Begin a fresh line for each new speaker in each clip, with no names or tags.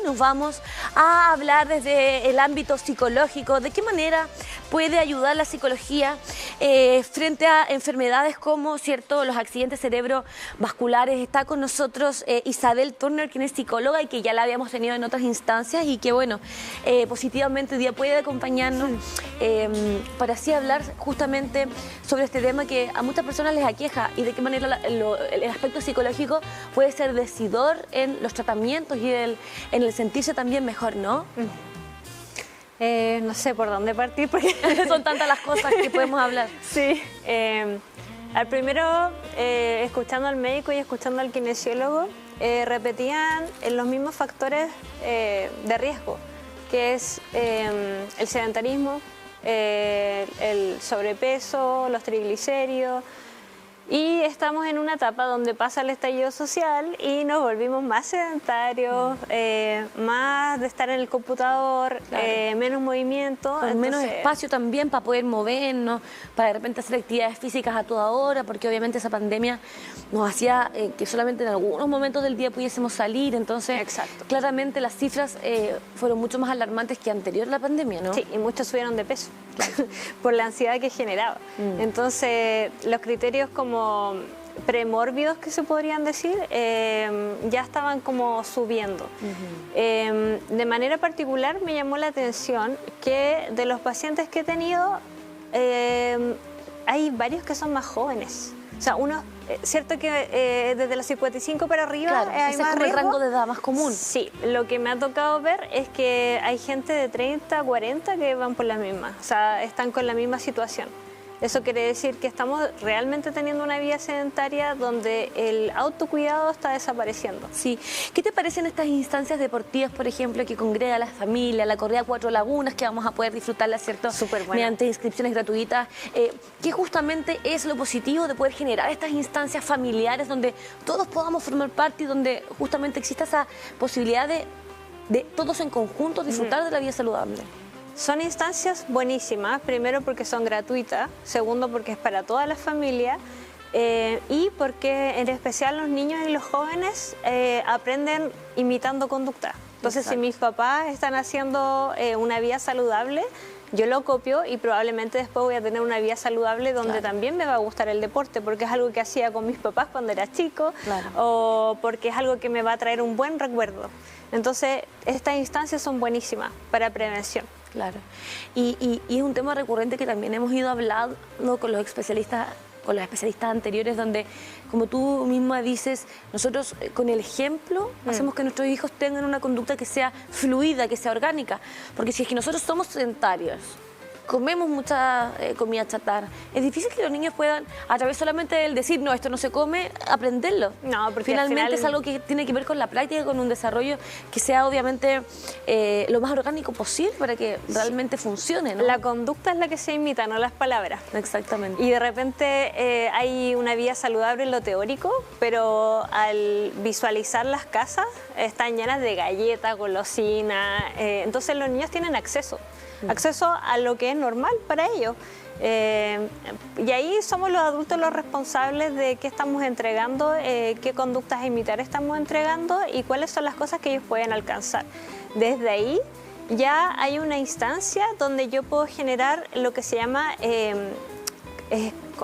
nos vamos a hablar desde el ámbito psicológico, de qué manera puede ayudar la psicología frente a enfermedades como, ¿cierto?, los accidentes cerebrovasculares. Está con nosotros Isabel Turner, quien es psicóloga y que ya la habíamos tenido en otras instancias y que, bueno, positivamente hoy día puede acompañarnos para así hablar justamente sobre este tema que a muchas personas les aqueja y de qué manera el aspecto psicológico puede ser decidor en los tratamientos y en el sentirse también mejor, ¿no?
No sé por dónde partir porque
son tantas las cosas que podemos hablar.
Sí. Al primero, escuchando al médico y escuchando al kinesiólogo, repetían los mismos factores de riesgo, que es el sedentarismo, el sobrepeso, los triglicéridos. Y estamos en una etapa donde pasa el estallido social y nos volvimos más sedentarios, más de estar en el computador, claro, menos movimiento.
Con menos espacio también para poder movernos, para de repente hacer actividades físicas a toda hora, porque obviamente esa pandemia nos hacía que solamente en algunos momentos del día pudiésemos salir. Entonces, exacto, claramente las cifras fueron mucho más alarmantes que anterior a la pandemia, ¿no?
Sí, y muchos subieron de peso, claro, por la ansiedad que generaba. Entonces, los criterios como premórbidos, que se podrían decir, ya estaban como subiendo. De manera particular me llamó la atención que de los pacientes que he tenido hay varios que son más jóvenes. O sea, unos, cierto que desde los 55 para arriba,
claro,
hay
ese
más
es como
riesgo.
el rango de edad más común.
Sí, lo que me ha tocado ver es que hay gente de 30, 40 que van por la misma, o sea, están con la misma situación. Eso quiere decir que estamos realmente teniendo una vida sedentaria donde el autocuidado está desapareciendo.
Sí. ¿Qué te parecen estas instancias deportivas, por ejemplo, que congrega a la familia, la corrida Cuatro Lagunas, que vamos a poder disfrutarla, ¿cierto?, mediante inscripciones gratuitas? ¿Qué justamente es lo positivo de poder generar estas instancias familiares donde todos podamos formar parte y donde justamente exista esa posibilidad de todos en conjunto disfrutar de la vida saludable?
Son instancias buenísimas, primero porque son gratuitas, segundo porque es para toda la familia y porque en especial los niños y los jóvenes aprenden imitando conducta. Entonces, exacto, si mis papás están haciendo una vida saludable, yo lo copio y probablemente después voy a tener una vida saludable donde, claro, también me va a gustar el deporte, porque es algo que hacía con mis papás cuando era chico, claro, o porque es algo que me va a traer un buen recuerdo. Entonces, estas instancias son buenísimas para prevención.
Claro, y es un tema recurrente que también hemos ido hablando con los especialistas anteriores, donde, como tú misma dices, nosotros con el ejemplo hacemos que nuestros hijos tengan una conducta que sea fluida, que sea orgánica, porque si es que nosotros somos sedentarios, comemos mucha comida chatarra, es difícil que los niños puedan, a través solamente del decir, no, esto no se come, aprenderlo.
No, porque
finalmente es algo que tiene que ver con la práctica, con un desarrollo que sea obviamente lo más orgánico posible para que realmente funcione, ¿no?
La conducta es la que se imita, no las palabras.
Exactamente.
Y de repente hay una vida saludable en lo teórico, pero al visualizar las casas están llenas de galletas, golosinas, entonces los niños tienen acceso a lo que es normal para ellos. Y ahí somos los adultos los responsables de qué estamos entregando, qué conductas a imitar estamos entregando y cuáles son las cosas que ellos pueden alcanzar. Desde ahí ya hay una instancia donde yo puedo generar lo que se llama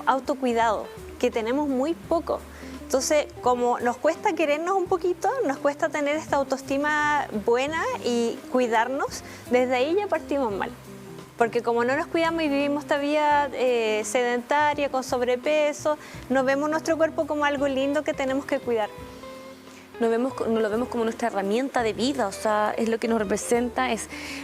autocuidado, que tenemos muy poco. Entonces, como nos cuesta querernos un poquito, nos cuesta tener esta autoestima buena y cuidarnos, desde ahí ya partimos mal. Porque como no nos cuidamos y vivimos esta vida sedentaria, con sobrepeso, nos vemos nuestro cuerpo como algo lindo que tenemos que cuidar.
Nos lo vemos como nuestra herramienta de vida, o sea, es lo que nos representa,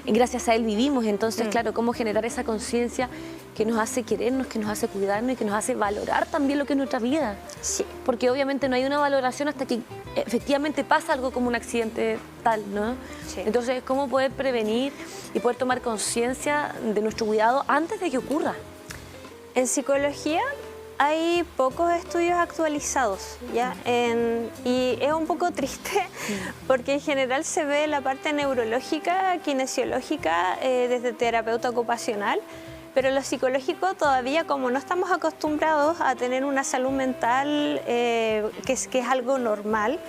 gracias a él vivimos. Entonces, claro, cómo generar esa conciencia que nos hace querernos, que nos hace cuidarnos y que nos hace valorar también lo que es nuestra vida.
Sí.
Porque obviamente no hay una valoración hasta que efectivamente pasa algo como un accidente tal, ¿no? Sí. Entonces, ¿cómo poder prevenir y poder tomar conciencia de nuestro cuidado antes de que ocurra?
En psicología hay pocos estudios actualizados, ¿ya? Y es un poco triste porque en general se ve la parte neurológica, kinesiológica, desde terapeuta ocupacional, pero lo psicológico todavía, como no estamos acostumbrados a tener una salud mental que es algo normal,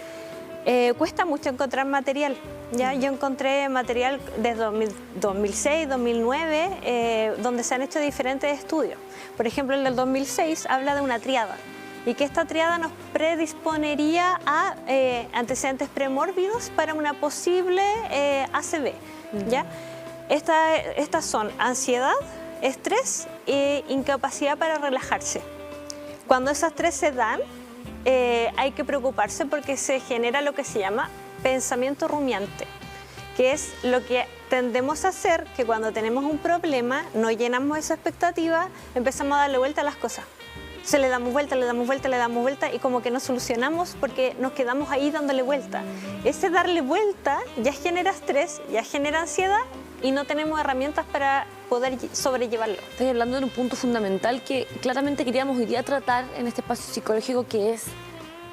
cuesta mucho encontrar material. Ya, yo encontré material desde 2006, 2009, donde se han hecho diferentes estudios. Por ejemplo, el del 2006 habla de una tríada y que esta tríada nos predisponería a antecedentes premórbidos para una posible ACV. ¿Ya? Estas son ansiedad, estrés e incapacidad para relajarse. Cuando esas tres se dan, hay que preocuparse porque se genera lo que se llama pensamiento rumiante, que es lo que tendemos a hacer, que cuando tenemos un problema, no llenamos esa expectativa, empezamos a darle vuelta a las cosas. Se le damos vuelta, le damos vuelta, le damos vuelta y como que no solucionamos porque nos quedamos ahí dándole vuelta. Ese darle vuelta ya genera estrés, ya genera ansiedad y no tenemos herramientas para poder sobrellevarlo.
Estoy hablando de un punto fundamental que claramente queríamos hoy día tratar en este espacio psicológico, que es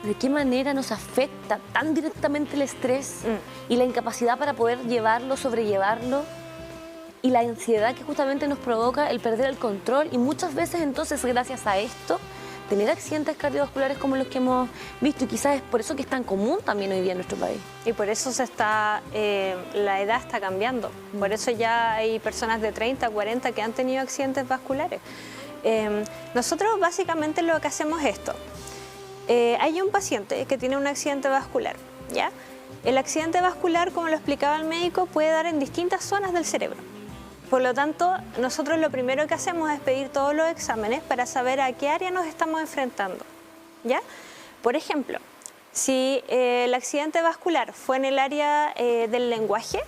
de qué manera nos afecta tan directamente el estrés y la incapacidad para poder llevarlo, sobrellevarlo, y la ansiedad que justamente nos provoca el perder el control y muchas veces entonces gracias a esto tener accidentes cardiovasculares como los que hemos visto, y quizás es por eso que es tan común también hoy día en nuestro país.
Y por eso la edad está cambiando, por eso ya hay personas de 30, 40 que han tenido accidentes vasculares. Nosotros básicamente lo que hacemos es esto. Hay un paciente que tiene un accidente vascular, ¿ya? El accidente vascular, como lo explicaba el médico, puede dar en distintas zonas del cerebro. Por lo tanto, nosotros lo primero que hacemos es pedir todos los exámenes para saber a qué área nos estamos enfrentando, ¿ya? Por ejemplo, si el accidente vascular fue en el área del lenguaje,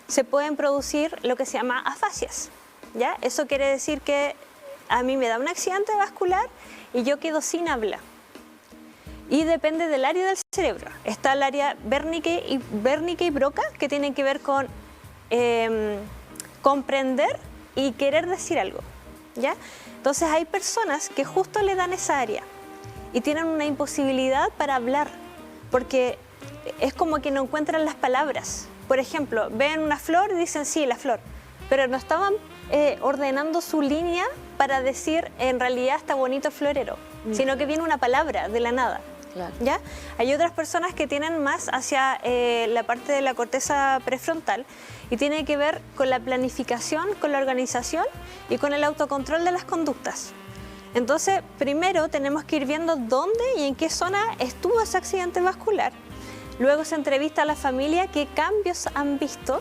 se pueden producir lo que se llama afasias, ¿ya? Eso quiere decir que a mí me da un accidente vascular y yo quedo sin habla. Y depende del área del cerebro. Está el área Wernicke y Broca, que tienen que ver con comprender y querer decir algo, ¿ya? Entonces hay personas que justo le dan esa área y tienen una imposibilidad para hablar, porque es como que no encuentran las palabras. Por ejemplo, ven una flor y dicen sí, la flor, pero no estaban ordenando su línea para decir en realidad está bonito el florero, sino que viene una palabra de la nada.
Claro.
¿Ya? Hay otras personas que tienen más hacia la parte de la corteza prefrontal y tiene que ver con la planificación, con la organización y con el autocontrol de las conductas. Entonces, primero tenemos que ir viendo dónde y en qué zona estuvo ese accidente vascular. Luego se entrevista a la familia qué cambios han visto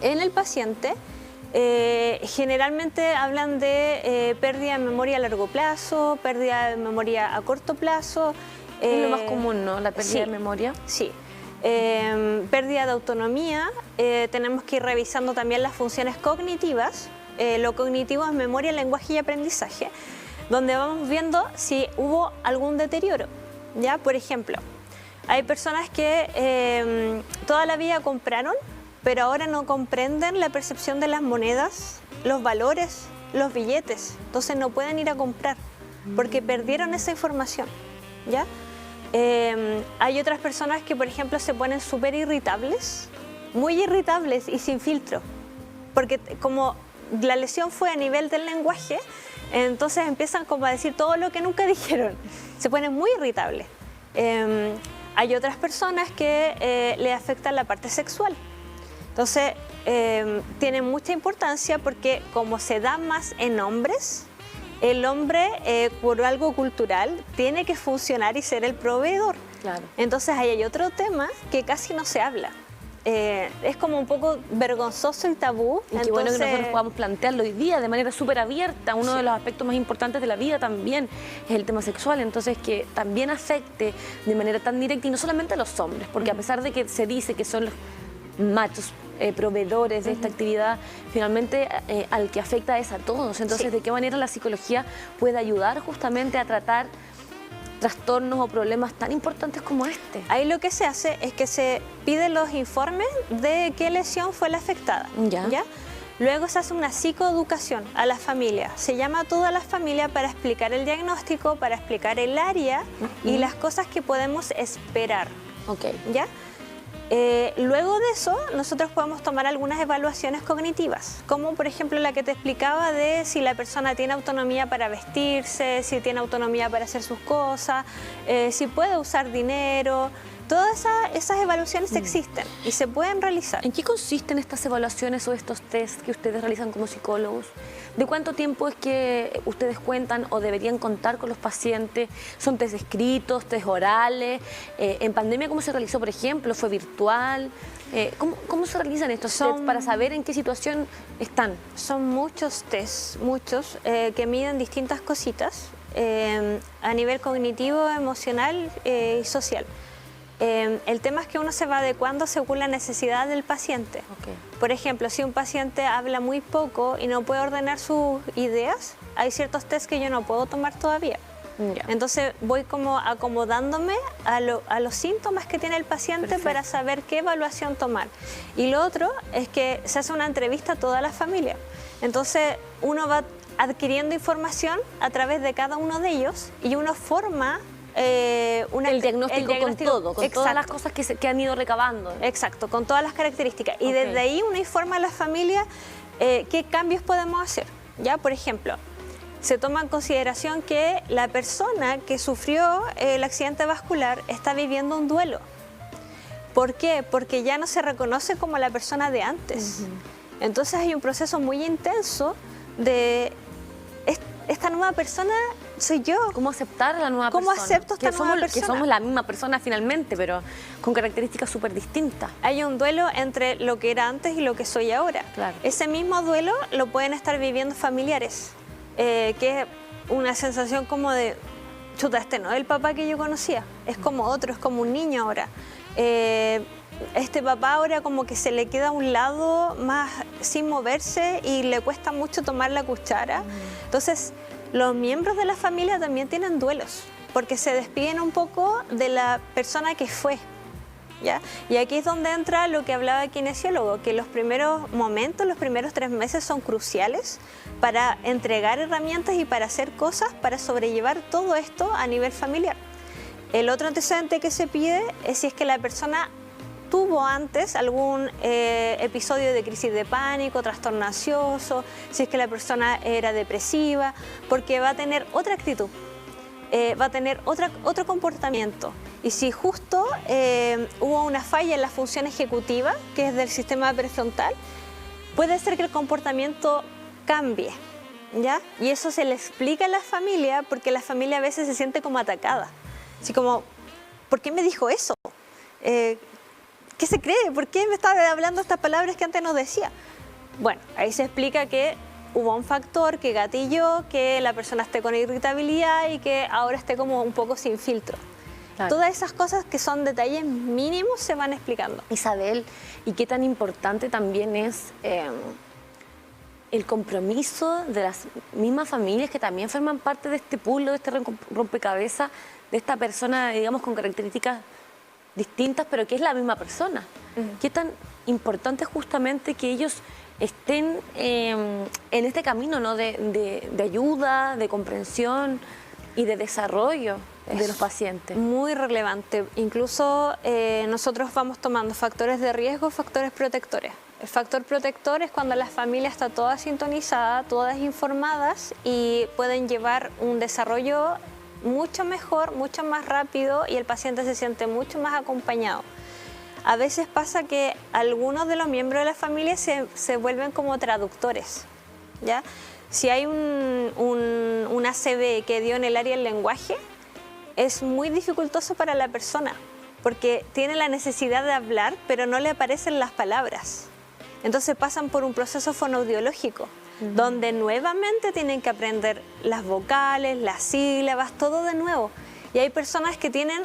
en el paciente. Generalmente hablan de pérdida de memoria a largo plazo, pérdida de memoria a corto plazo.
Es lo más común, ¿no? La pérdida de memoria.
Sí. Pérdida de autonomía. Tenemos que ir revisando también las funciones cognitivas. Lo cognitivo es memoria, lenguaje y aprendizaje, donde vamos viendo si hubo algún deterioro. ¿Ya? Por ejemplo, hay personas que toda la vida compraron, pero ahora no comprenden la percepción de las monedas, los valores, los billetes. Entonces no pueden ir a comprar porque perdieron esa información, ¿ya? Hay otras personas que, por ejemplo, se ponen súper irritables, muy irritables y sin filtro, porque como la lesión fue a nivel del lenguaje, entonces empiezan como a decir todo lo que nunca dijeron, se ponen muy irritables. Hay otras personas que le afecta la parte sexual. Entonces, tiene mucha importancia porque como se da más en hombres, el hombre, por algo cultural, tiene que funcionar y ser el proveedor.
Claro.
Entonces, ahí hay otro tema que casi no se habla. Es como un poco vergonzoso y tabú.
Y qué bueno que nosotros podamos plantearlo hoy día de manera súper abierta. Uno de los aspectos más importantes de la vida también es el tema sexual, entonces que también afecte de manera tan directa y no solamente a los hombres, porque a pesar de que se dice que son los machos proveedores de esta actividad, finalmente al que afecta es a todos. Entonces, ¿de qué manera la psicología puede ayudar justamente a tratar trastornos o problemas tan importantes como este?
Ahí lo que se hace es que se piden los informes de qué lesión fue la afectada. ¿Ya? Luego se hace una psicoeducación a la familia. Se llama a toda la familia para explicar el diagnóstico, para explicar el área y las cosas que podemos esperar.
Okay.
¿Ya? Luego de eso, nosotros podemos tomar algunas evaluaciones cognitivas, como por ejemplo la que te explicaba de si la persona tiene autonomía para vestirse, si tiene autonomía para hacer sus cosas, si puede usar dinero, Todas esas evaluaciones existen y se pueden realizar.
¿En qué consisten estas evaluaciones o estos test que ustedes realizan como psicólogos? ¿De cuánto tiempo es que ustedes cuentan o deberían contar con los pacientes? ¿Son test escritos, test orales? ¿En pandemia cómo se realizó, por ejemplo? ¿Fue virtual? ¿Cómo se realizan estos tests para saber en qué situación están?
Son muchos tests, que miden distintas cositas a nivel cognitivo, emocional y social. El tema es que uno se va adecuando según la necesidad del paciente.
Okay.
Por ejemplo, si un paciente habla muy poco y no puede ordenar sus ideas, hay ciertos tests que yo no puedo tomar todavía.
Ya.
Entonces voy como acomodándome a los síntomas que tiene el paciente. Perfecto. Para saber qué evaluación tomar. Y lo otro es que se hace una entrevista a toda la familia. Entonces uno va adquiriendo información a través de cada uno de ellos y uno forma
el diagnóstico con todo, con
exacto.
Todas las cosas que han ido recabando.
Exacto, con todas las características. Y desde ahí uno informa a la familia qué cambios podemos hacer. ¿Ya? Por ejemplo, se toma en consideración que la persona que sufrió el accidente vascular está viviendo un duelo. ¿Por qué? Porque ya no se reconoce como la persona de antes. Entonces hay un proceso muy intenso de esta nueva persona soy yo.
¿Cómo aceptar a la nueva
persona? ¿Cómo acepto esta nueva persona?
Que somos la misma persona finalmente, pero con características súper distintas.
Hay un duelo entre lo que era antes y lo que soy ahora.
Claro.
Ese mismo duelo lo pueden estar viviendo familiares, que es una sensación como de, chuta, este no es el papá que yo conocía, es como otro, es como un niño ahora. Este papá ahora como que se le queda a un lado más sin moverse y le cuesta mucho tomar la cuchara. Entonces, los miembros de la familia también tienen duelos, porque se despiden un poco de la persona que fue, ¿ya? Y aquí es donde entra lo que hablaba el kinesiólogo, que los primeros momentos, los primeros 3 meses son cruciales para entregar herramientas y para hacer cosas para sobrellevar todo esto a nivel familiar. El otro antecedente que se pide es si es que la persona tuvo antes algún episodio de crisis de pánico, trastorno ansioso, si es que la persona era depresiva, porque va a tener otra actitud, va a tener otro comportamiento. Y si justo hubo una falla en la función ejecutiva, que es del sistema prefrontal, puede ser que el comportamiento cambie, ¿ya? Y eso se le explica a la familia, porque la familia a veces se siente como atacada. Así como, ¿por qué me dijo eso? ¿Qué se cree? ¿Por qué me estaba hablando estas palabras que antes no decía? Bueno, ahí se explica que hubo un factor que gatilló, que la persona esté con irritabilidad y que ahora esté como un poco sin filtro. Claro. Todas esas cosas que son detalles mínimos se van explicando.
Isabel, ¿y qué tan importante también es el compromiso de las mismas familias que también forman parte de este puzzle, de este rompecabezas, de esta persona, digamos, con características distintas, pero que es la misma persona? ¿Qué tan importante es justamente que ellos estén en este camino, ¿no? de ayuda, de comprensión y de desarrollo de los pacientes?
Muy relevante. Incluso nosotros vamos tomando factores de riesgo, factores protectores. El factor protector es cuando la familia está toda sintonizada, todas informadas y pueden llevar un desarrollo mucho mejor, mucho más rápido y el paciente se siente mucho más acompañado. A veces pasa que algunos de los miembros de la familia se vuelven como traductores, ¿ya? Si hay un ACV que dio en el área del lenguaje, es muy dificultoso para la persona porque tiene la necesidad de hablar, pero no le aparecen las palabras. Entonces pasan por un proceso fonoaudiológico, donde nuevamente tienen que aprender las vocales, las sílabas, todo de nuevo. Y hay personas que tienen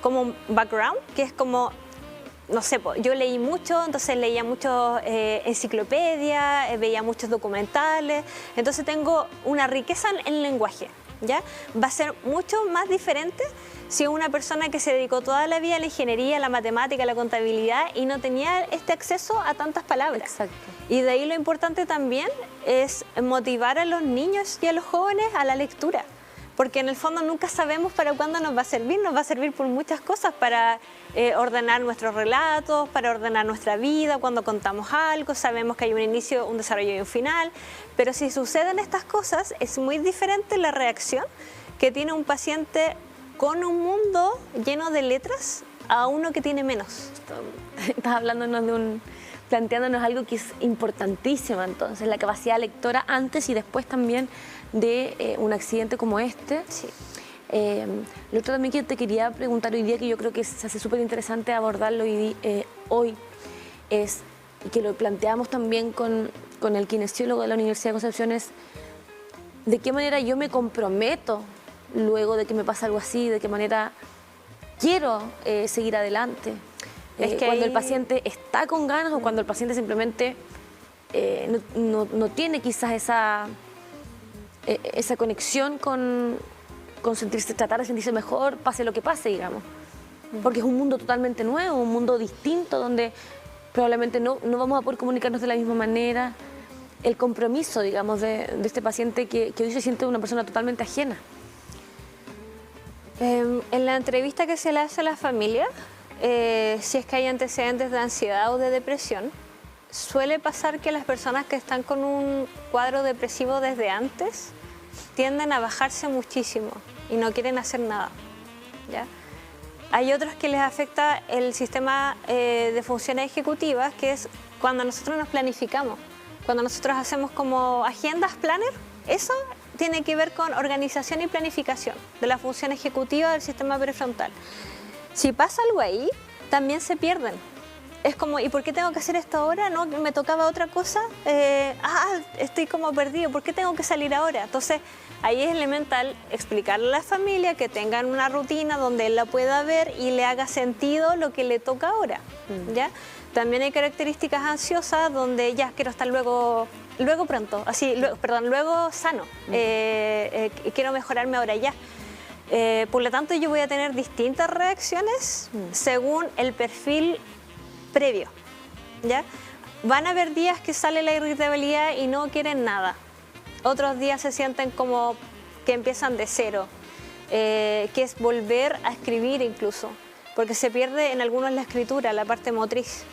como un background, que es como, no sé, yo leí mucho, entonces leía mucho enciclopedia, veía muchos documentales, entonces tengo una riqueza en el lenguaje, ¿ya? Va a ser mucho más diferente si una persona que se dedicó toda la vida a la ingeniería, a la matemática, a la contabilidad y no tenía este acceso a tantas palabras.
Exacto.
Y de ahí lo importante también es motivar a los niños y a los jóvenes a la lectura, porque en el fondo nunca sabemos para cuándo nos va a servir por muchas cosas, para ordenar nuestros relatos, para ordenar nuestra vida, cuando contamos algo, sabemos que hay un inicio, un desarrollo y un final, pero si suceden estas cosas es muy diferente la reacción que tiene un paciente con un mundo lleno de letras a uno que tiene menos.
Estás hablándonos planteándonos algo que es importantísimo, entonces, la capacidad lectora antes y después también de un accidente como este.
Sí.
Lo otro también que te quería preguntar hoy día, que yo creo que se hace súper interesante abordarlo hoy, es, y que lo planteamos también con el kinesiólogo de la Universidad de Concepción, es de qué manera yo me comprometo luego de que me pasa algo así, de qué manera quiero seguir adelante.
Es que
cuando el paciente está con ganas o cuando el paciente simplemente no tiene quizás esa conexión con tratar de sentirse mejor, pase lo que pase, digamos. Porque es un mundo totalmente nuevo, un mundo distinto, donde probablemente no vamos a poder comunicarnos de la misma manera. El compromiso, digamos, de este paciente que hoy se siente una persona totalmente ajena.
En la entrevista que se le hace a la familia, si es que hay antecedentes de ansiedad o de depresión, suele pasar que las personas que están con un cuadro depresivo desde antes tienden a bajarse muchísimo y no quieren hacer nada, ¿ya? Hay otros que les afecta el sistema de funciones ejecutivas, que es cuando nosotros nos planificamos, cuando nosotros hacemos como agendas, planner, eso tiene que ver con organización y planificación de la función ejecutiva del sistema prefrontal. Si pasa algo ahí, también se pierden. Es como, ¿y por qué tengo que hacer esto ahora? ¿No me tocaba otra cosa? Estoy como perdido, ¿por qué tengo que salir ahora? Entonces, ahí es elemental explicarle a la familia que tengan una rutina donde él la pueda ver y le haga sentido lo que le toca ahora, ¿ya? También hay características ansiosas donde ya quiero estar luego pronto, luego sano, quiero mejorarme ahora ya. Por lo tanto, yo voy a tener distintas reacciones según el perfil previo, ¿ya? Van a haber días que sale la irritabilidad y no quieren nada. Otros días se sienten como que empiezan de cero, que es volver a escribir incluso, porque se pierde en algunos la escritura, la parte motriz,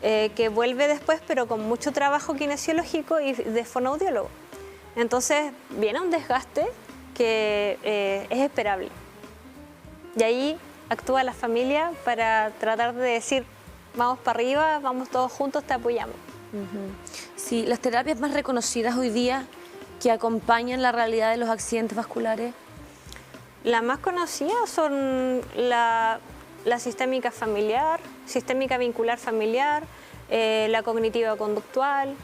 que vuelve después, pero con mucho trabajo kinesiológico y de fonoaudiólogo. Entonces viene un desgaste que es esperable. Y ahí actúa la familia para tratar de decir, vamos para arriba, vamos todos juntos, te apoyamos.
Sí, las terapias más reconocidas hoy día que acompañan la realidad de los accidentes vasculares.
Las más conocidas son la sistémica familiar, sistémica vincular familiar, la cognitiva conductual.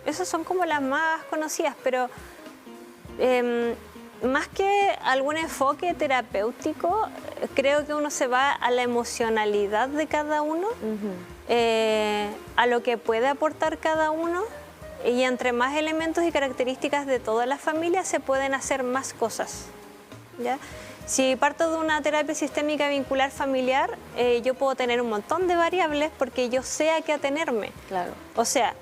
Esas son como las más conocidas, pero más que algún enfoque terapéutico, creo que uno se va a la emocionalidad de cada uno, a lo que puede aportar cada uno, y entre más elementos y características de toda la familia se pueden hacer más cosas, ¿ya? Si parto de una terapia sistémica vincular familiar, yo puedo tener un montón de variables porque yo sé a qué atenerme.
Claro.
O sea,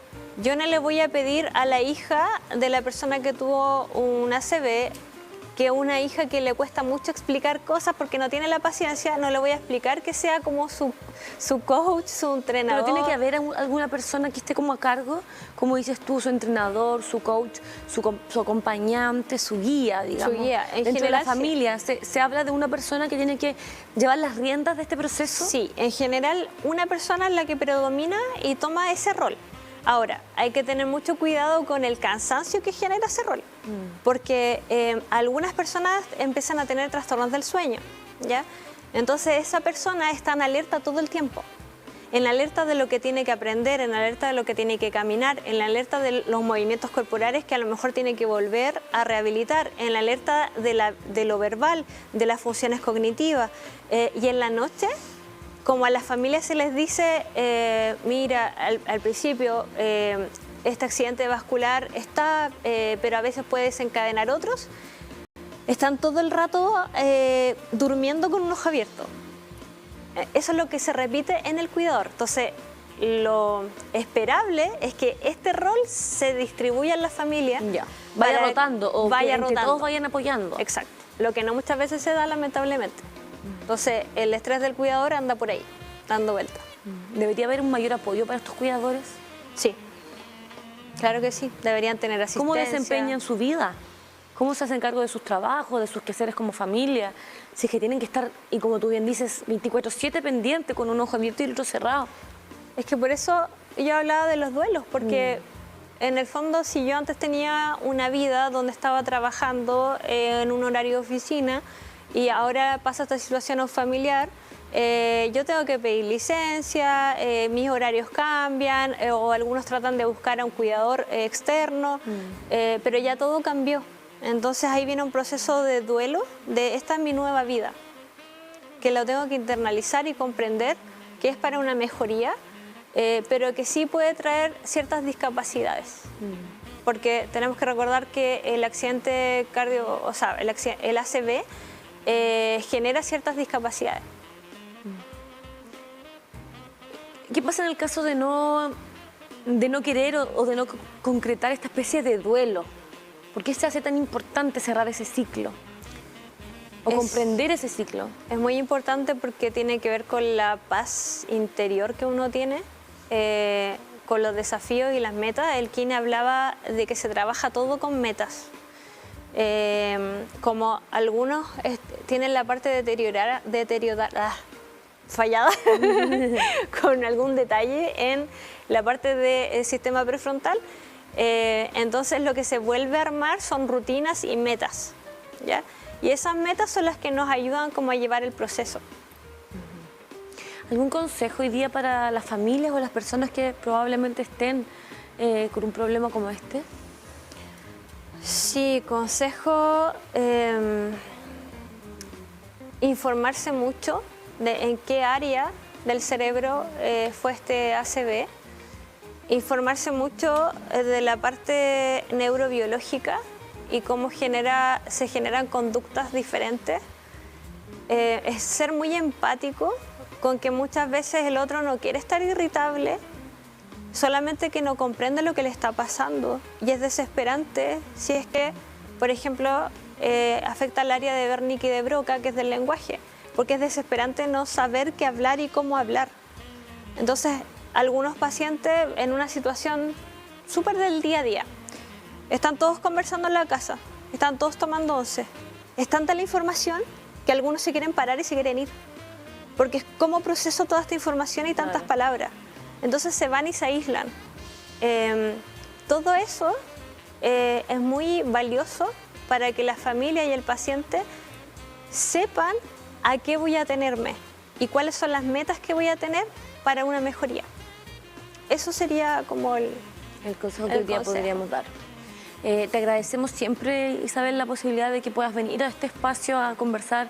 yo no le voy a pedir a la hija de la persona que tuvo un ACV, que una hija que le cuesta mucho explicar cosas porque no tiene la paciencia, no le voy a explicar que sea como su coach, su entrenador.
Pero tiene que haber alguna persona que esté como a cargo, como dices tú, su entrenador, su coach, su acompañante, su guía, digamos.
Su guía. En
dentro
general,
de la familia, ¿se habla de una persona que tiene que llevar las riendas de este proceso?
Sí, en general una persona es la que predomina y toma ese rol. Ahora, hay que tener mucho cuidado con el cansancio que genera ese rol, porque algunas personas empiezan a tener trastornos del sueño, ¿ya? Entonces esa persona está en alerta todo el tiempo, en alerta de lo que tiene que aprender, en alerta de lo que tiene que caminar, en la alerta de los movimientos corporales que a lo mejor tiene que volver a rehabilitar, en la alerta de lo verbal, de las funciones cognitivas, y en la noche, como a las familias se les dice, mira, al principio este accidente vascular está, pero a veces puede desencadenar otros, están todo el rato durmiendo con un ojo abierto. Eso es lo que se repite en el cuidador. Entonces, lo esperable es que este rol se distribuya en la familia.
Ya. Vaya rotando, o
vaya
que
rotando.
todos vayan apoyando.
Exacto. Lo que no muchas veces se da, lamentablemente. Entonces, el estrés del cuidador anda por ahí, dando vueltas.
¿Debería haber un mayor apoyo para estos cuidadores?
Sí, claro que sí, deberían tener asistencia.
¿Cómo desempeñan su vida? cómo se hacen cargo de sus trabajos, de sus quehaceres como familia, si es que tienen que estar, y como tú bien dices, 24/7 pendiente, con un ojo abierto y el otro cerrado.
Es que por eso yo hablaba de los duelos, porque en el fondo si yo antes tenía una vida donde estaba trabajando en un horario de oficina y ahora pasa esta situación familiar, yo tengo que pedir licencia, mis horarios cambian o algunos tratan de buscar a un cuidador externo, pero ya todo cambió. Entonces ahí viene un proceso de duelo de esta es mi nueva vida, que lo tengo que internalizar y comprender que es para una mejoría, pero que sí puede traer ciertas discapacidades. Porque tenemos que recordar que el accidente el ACV genera ciertas discapacidades.
¿Qué pasa en el caso de no querer o de no concretar esta especie de duelo? ¿Por qué se hace tan importante cerrar ese ciclo? O comprender ese ciclo.
Es muy importante porque tiene que ver con la paz interior que uno tiene, con los desafíos y las metas. El Kine hablaba de que se trabaja todo con metas. Como algunos tienen la parte deteriorada, fallada con algún detalle en la parte del sistema prefrontal, entonces lo que se vuelve a armar son rutinas y metas, ¿ya? Y esas metas son las que nos ayudan como a llevar el proceso.
¿Algún consejo hoy día para las familias o las personas que probablemente estén con un problema como este?
Sí, consejo, informarse mucho de en qué área del cerebro fue este ACV, informarse mucho de la parte neurobiológica y cómo se generan conductas diferentes, es ser muy empático con que muchas veces el otro no quiere estar irritable, solamente que no comprende lo que le está pasando y es desesperante si es que, por ejemplo, afecta al área de Wernicke y de Broca, que es del lenguaje, porque es desesperante no saber qué hablar y cómo hablar. Entonces, algunos pacientes en una situación súper del día a día, están todos conversando en la casa, están todos tomando once, es tanta la información que algunos se quieren parar y se quieren ir, porque es cómo proceso toda esta información y tantas palabras. Entonces se van y se aíslan. Todo eso es muy valioso para que la familia y el paciente sepan a qué voy a atenerme y cuáles son las metas que voy a tener para una mejoría. Eso sería como el
consejo que hoy día podríamos dar. Te agradecemos siempre, Isabel, la posibilidad de que puedas venir a este espacio a conversar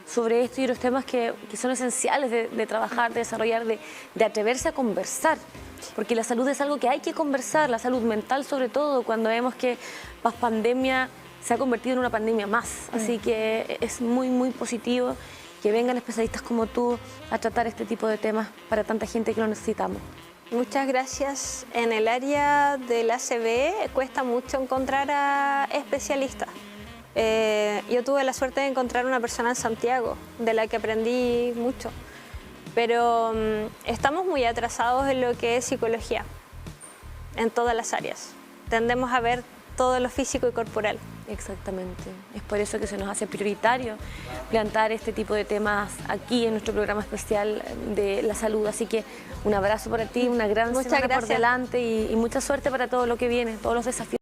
sobre esto y otros temas que son esenciales de trabajar, de desarrollar, de atreverse a conversar. Porque la salud es algo que hay que conversar, la salud mental sobre todo, cuando vemos que post-pandemia se ha convertido en una pandemia más. Así que es muy, muy positivo que vengan especialistas como tú a tratar este tipo de temas para tanta gente que lo necesitamos.
Muchas gracias. En el área del ACV cuesta mucho encontrar a especialistas. Yo tuve la suerte de encontrar una persona en Santiago, de la que aprendí mucho. Pero estamos muy atrasados en lo que es psicología, en todas las áreas. Tendemos a ver todo lo físico y corporal.
Exactamente. Es por eso que se nos hace prioritario plantar este tipo de temas aquí en nuestro programa especial de la salud. Así que un abrazo para ti, una gran semana por delante y mucha suerte para todo lo que viene, todos los desafíos.